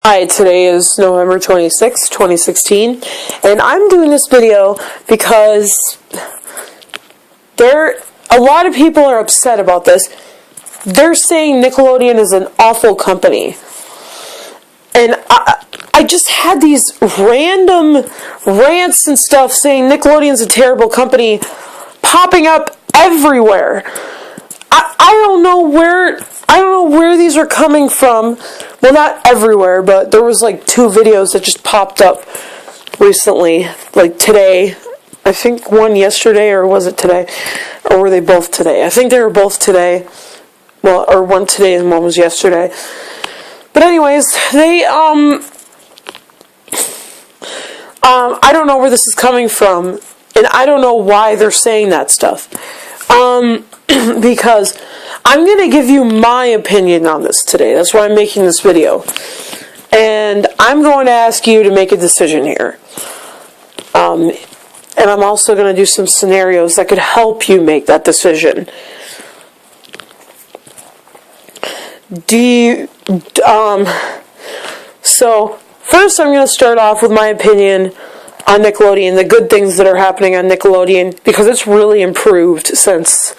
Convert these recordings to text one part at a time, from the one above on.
Hi, today is November 26th, 2016, and I'm doing this video because a lot of people are upset about this. They're saying Nickelodeon is an awful company. And I just had these random rants and stuff saying Nickelodeon's a terrible company popping up everywhere. I don't know where these are coming from. Well, not everywhere, but there was like 2 videos that just popped up recently, like today. I think one yesterday, or was it today? Or were they both today? I think they were both today. Well, or one today and one was yesterday. But anyways, they, I don't know where this is coming from, and I don't know why they're saying that stuff. Because I'm going to give you my opinion on this today. That's why I'm making this video. And I'm going to ask you to make a decision here. And I'm also going to do some scenarios that could help you make that decision. So, first I'm going to start off with my opinion on Nickelodeon, the good things that are happening on Nickelodeon, because it's really improved since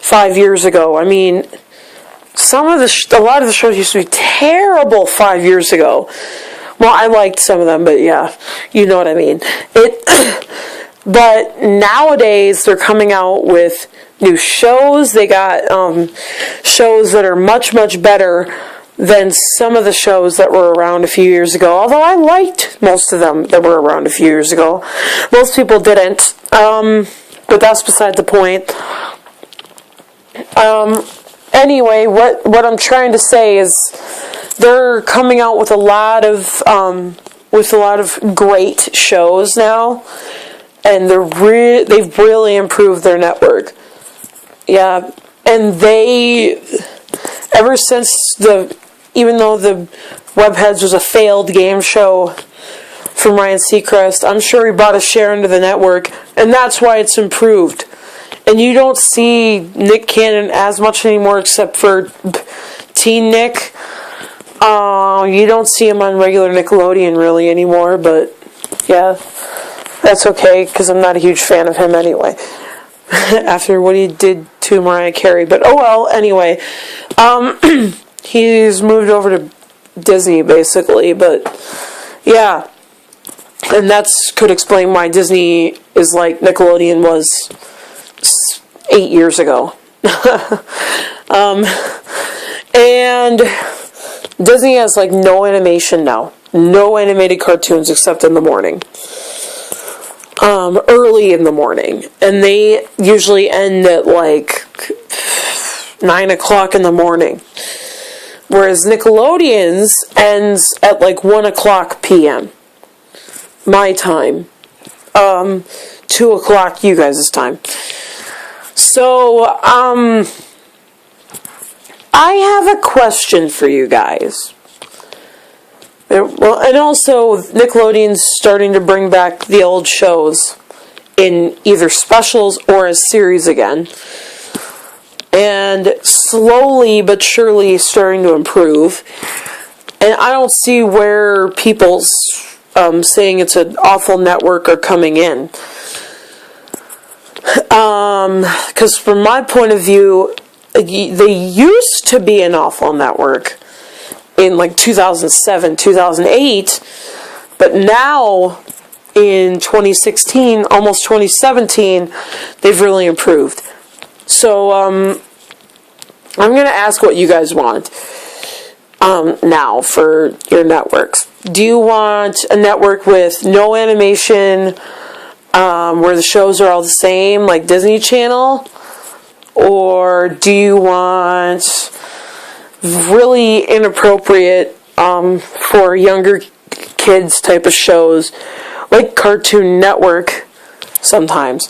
5 years ago. I mean, a lot of the shows used to be terrible 5 years ago. Well, I liked some of them, but yeah, you know what I mean. But nowadays they're coming out with new shows. They got shows that are much, much better than some of the shows that were around a few years ago. Although I liked most of them that were around a few years ago. Most people didn't. But that's beside the point. Anyway, what I'm trying to say is they're coming out with a lot of great shows now, and they've really improved their network. Yeah, and ever since even though the Webheads was a failed game show from Ryan Seacrest, I'm sure he bought a share into the network, and that's why it's improved. And you don't see Nick Cannon as much anymore, except for Teen Nick. You don't see him on regular Nickelodeon really anymore, but yeah, that's okay, because I'm not a huge fan of him anyway, after what he did to Mariah Carey. But oh well, anyway, he's moved over to Disney, basically, but yeah, and that's could explain why Disney is like Nickelodeon was 8 years ago. And Disney has like no animation now. No animated cartoons except in the morning. Early in the morning. And they usually end at like 9 o'clock in the morning. Whereas Nickelodeon's ends at like 1 o'clock p.m. My time. 2 o'clock you guys' time. So, I have a question for you guys. Well, and also, Nickelodeon's starting to bring back the old shows in either specials or as series again. And slowly but surely starting to improve. And I don't see where people's saying it's an awful network are coming in. Because from my point of view, they used to be an awful network in like 2007, 2008, but now in 2016, almost 2017, they've really improved. So I'm going to ask what you guys want now for your networks. Do you want a network with no animation, where the shows are all the same, like Disney Channel? Or do you want really inappropriate for younger kids type of shows, like Cartoon Network sometimes?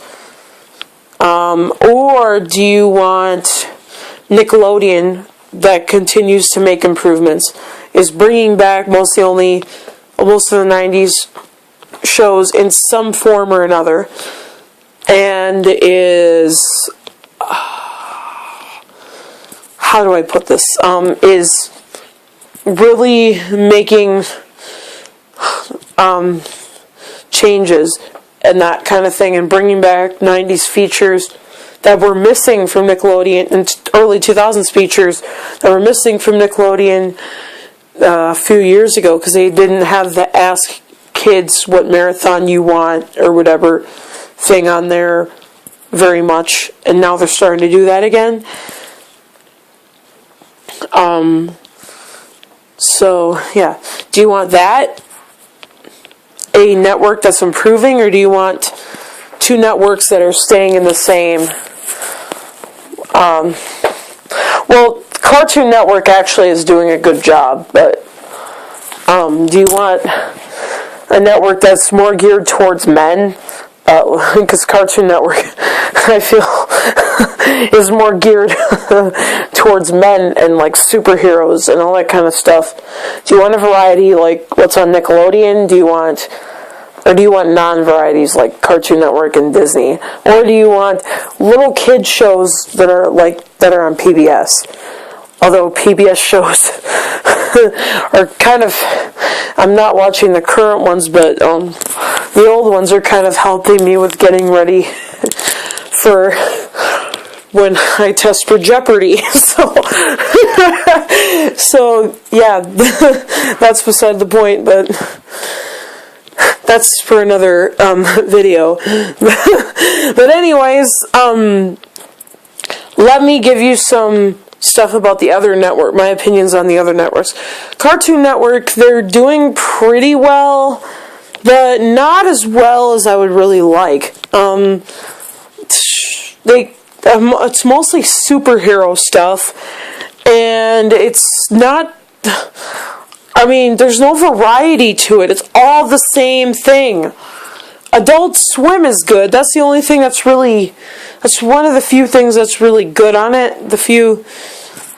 Or do you want Nickelodeon, that continues to make improvements, is bringing back most of the 90s shows in some form or another, and is how do I put this? Is really making changes and that kind of thing, and bringing back 90s features that were missing from Nickelodeon, and early 2000s features that were missing from Nickelodeon a few years ago, because they didn't have the Ask Kids What Marathon You Want or whatever thing on there very much, and now they're starting to do that again. So yeah, do you want that, a network that's improving, or do you want two networks that are staying in the same? Well, Cartoon Network actually is doing a good job, but do you want a network that's more geared towards men? Because Cartoon Network, I feel, is more geared towards men and like superheroes and all that kind of stuff. Do you want a variety like what's on Nickelodeon? Do you want non-varieties like Cartoon Network and Disney? Or do you want little kid shows that are on PBS? Although PBS shows are kind of, I'm not watching the current ones, but the old ones are kind of helping me with getting ready for when I test for Jeopardy. So yeah, that's beside the point, but that's for another video. But anyways, let me give you some stuff about the other network, my opinions on the other networks. Cartoon Network, they're doing pretty well, but not as well as I would really like. It's mostly superhero stuff, and it's not, I mean, there's no variety to it. It's all the same thing. Adult Swim is good. That's the only thing that's one of the few things that's really good on it. The few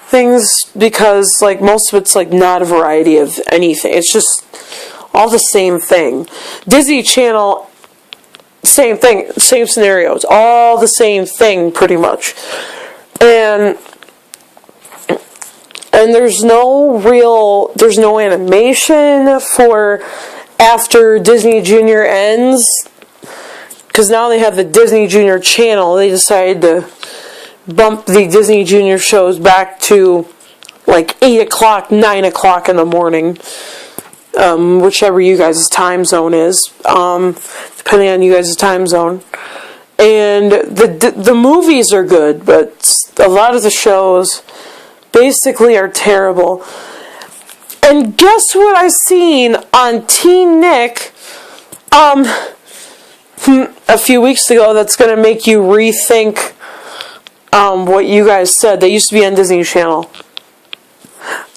things, because like most of it's like not a variety of anything. It's just all the same thing. Disney Channel, same thing, same scenario. It's all the same thing pretty much. And there's no animation for after Disney Junior ends, because now they have the Disney Junior channel. They decided to bump the Disney Junior shows back to like 8 o'clock, 9 o'clock in the morning, whichever you guys' time zone is, depending on you guys' time zone. And the movies are good, but a lot of the shows basically are terrible. And guess what I seen on Teen Nick a few weeks ago that's going to make you rethink what you guys said. They used to be on Disney Channel.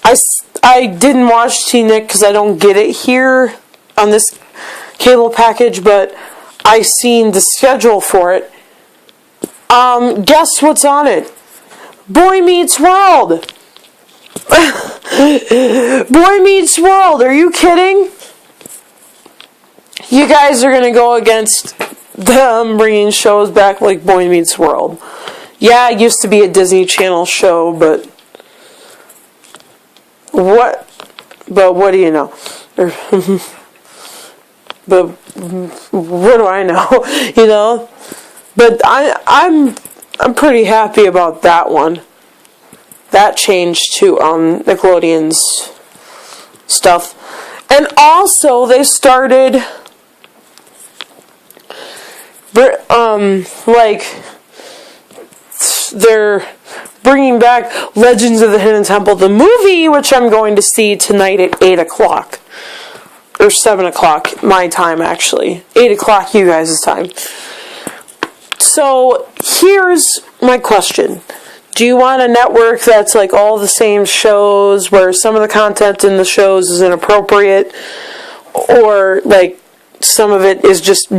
I didn't watch Teen Nick because I don't get it here on this cable package, but I seen the schedule for it. Guess what's on it? Boy Meets World! Boy Meets World, are you kidding? You guys are going to go against them bringing shows back like Boy Meets World. Yeah, it used to be a Disney Channel show, but what do you know? But what do I know? You know? But I'm pretty happy about that one. That changed to Nickelodeon's stuff. And also they started they're bringing back Legends of the Hidden Temple, the movie, which I'm going to see tonight at 8 o'clock. Or 7 o'clock, my time actually. 8 o'clock you guys' time. So, here's my question. Do you want a network that's like all the same shows, where some of the content in the shows is inappropriate, or like some of it is just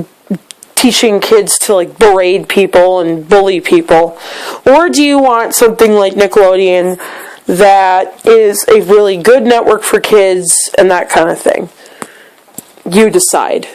teaching kids to like berate people and bully people? Or do you want something like Nickelodeon that is a really good network for kids and that kind of thing? You decide.